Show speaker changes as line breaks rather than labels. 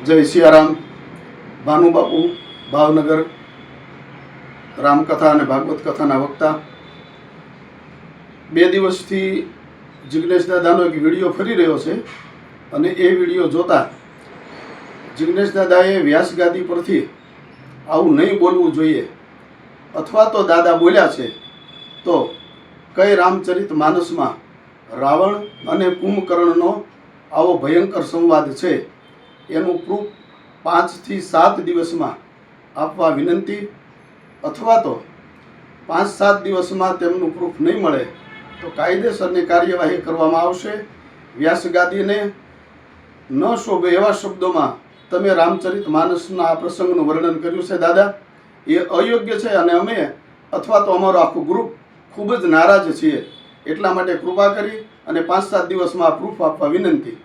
જય સિયારામ. ભાનુબાપુ ભાવનગર રામકથા અને ભાગવત કથાના વક્તા. 2 દિવસથી જિગ્નેશ દાદાનો એક વિડીયો ફરી રહ્યો છે અને એ વિડીયો જોતા જિગ્નેશ દાદાએ વ્યાસગાદી પરથી આવું નહીં બોલવું જોઈએ, અથવા તો દાદા બોલ્યા છે તો કઈ રામચરિત માનસમાં રાવણ અને કુંભકર્ણનો આવો ભયંકર સંવાદ છે એનું પ્રૂફ 5 થી 7 દિવસમાં આપવા વિનંતી, અથવા તો 5-7 દિવસમાં તેમનું પ્રૂફ નહીં મળે તો કાયદેસરની કાર્યવાહી કરવામાં આવશે. વ્યાસગાદીને ન શોભે એવા શબ્દોમાં તમે રામચરિત માનસના આ પ્રસંગનું વર્ણન કર્યું છે દાદા, એ અયોગ્ય છે અને અમે અથવા તો અમારું આખું ગ્રુપ ખૂબ જ નારાજ છીએ. એટલા માટે કૃપા કરી અને 5-7 દિવસમાં આ પ્રૂફ આપવા વિનંતી.